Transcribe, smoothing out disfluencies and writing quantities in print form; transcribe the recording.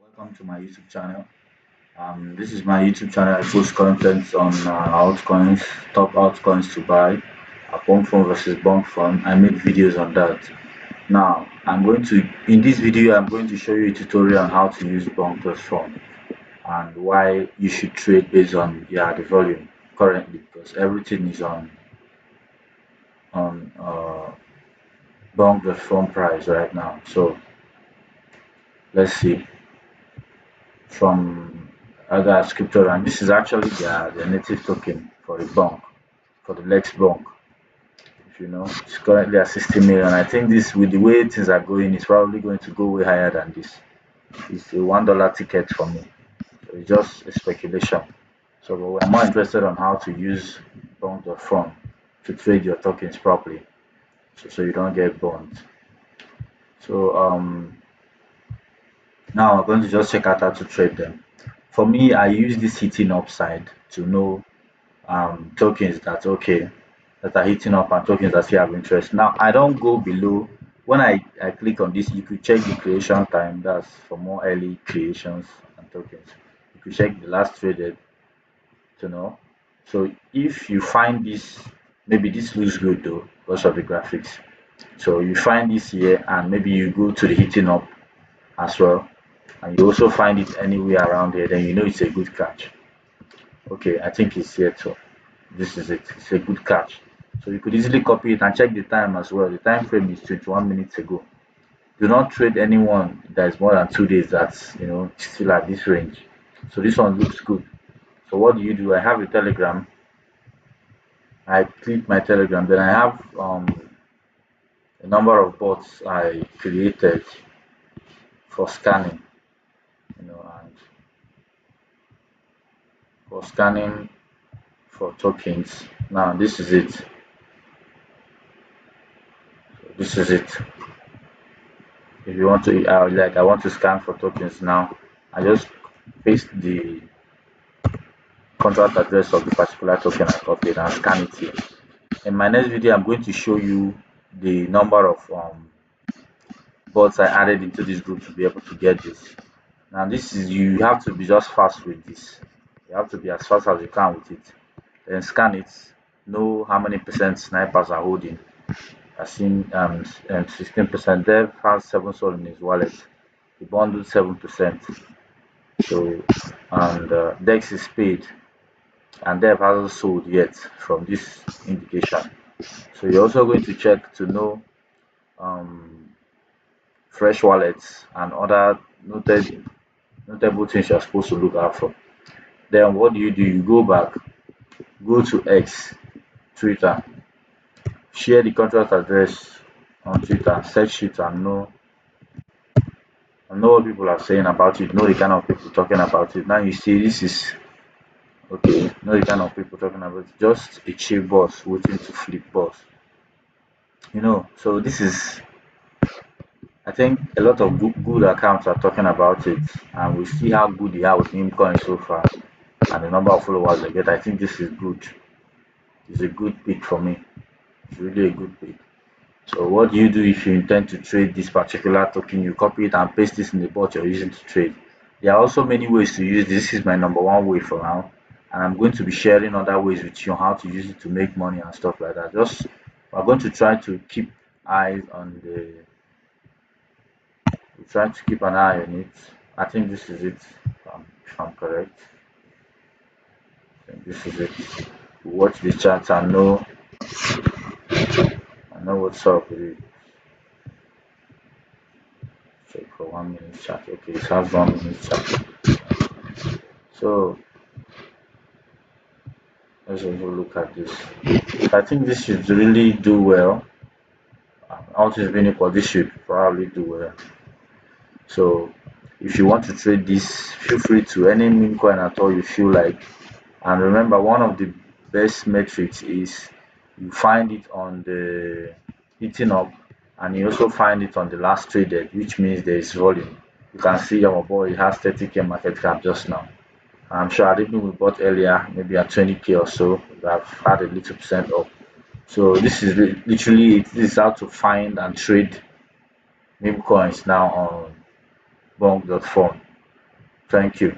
Welcome to my YouTube channel. This is my YouTube channel. I post content on altcoins, top altcoins to buy, pump.fun versus Bonk.fun. I make videos on that. Now, in this video, I'm going to show you a tutorial on how to use Bonk.fun and why you should trade based on the volume currently because everything is on Bonk.fun price right now. So let's see from other crypto, and this is actually their native token for the bonk, for the Lex bonk. If you know, it's currently at 60 million. I think this, with the way things are going, it's probably going to go way higher than this. It's a $1 ticket for me. So it's just a speculation. So but we're more interested on how to use bonk.fun to trade your tokens properly, so you don't get burned. So now I'm going to just check out how to trade them. For me, I use this hitting upside to know tokens that are hitting up and tokens that still have interest. Now I don't go below. When I click on this, you could check the creation time. That's for more early creations and tokens. You could check the last traded to know. So if you find this, maybe this looks good though because of the graphics. So you find this here and maybe you go to the hitting up as well, and you also find it anywhere around here, then you know it's a good catch. Okay, I think it's here too. This is it. It's a good catch. So you could easily copy it and check the time as well. The time frame is 21 minutes ago. Do not trade anyone that is more than 2 days that's still at this range. So this one looks good. So what do? I have a telegram. I click my telegram, then I have a number of bots I created for scanning, and for scanning for tokens. Now this is it. This is it. If you want to, I want to scan for tokens now. I just paste the contract address of the particular token I copied and scan it here. In my next video, I'm going to show you the number of bots I added into this group to be able to get this. Now, this is, you have to be just fast with this. You have to be as fast as you can with it. Then scan it. Know how many percent snipers are holding. I've seen 16%. Dev has 7 soul in his wallet. He bundled 7%. So, and Dex is paid, and Dev hasn't sold yet from this indication. So you're also going to check to know um, fresh wallets and other notable things you're supposed to look out for. Then what do? You go back, go to X, Twitter, share the contract address on Twitter, search it and know what people are saying about it, know the kind of people talking about it. Now you see this is okay, know the kind of people talking about it. Just a chill boss waiting to flip boss. So this is, I think a lot of good accounts are talking about it, and we see how good they are with Memecoins so far and the number of followers they get. I think this is good. It's a good pick for me. It's really a good pick. So what do if you intend to trade this particular token? You copy it and paste this in the bot you're using to trade. There are also many ways to use this. This is my number one way for now, and I'm going to be sharing other ways with you on how to use it to make money and stuff like that. Just we're going to try to keep eyes on the we're trying to keep an eye on it. I think this is it, if I'm correct. I think this is it. Watch the chat and know what's up with it. Check for 1 minute chat. Okay, it has 1 minute chat. So let's also look at this. I think this should really do well. All things being equal, this should probably do well. So if you want to trade this, feel free to any meme coin at all you feel like. And remember, one of the best metrics is you find it on the hitting up, and you also find it on the last traded, which means there is volume. You can see our boy has 30k market cap just now. I'm sure I didn't we bought earlier, maybe at 20k or so. We have had a little percent up. So this is literally it. This is how to find and trade meme coins now on Bonk.fun. Thank you.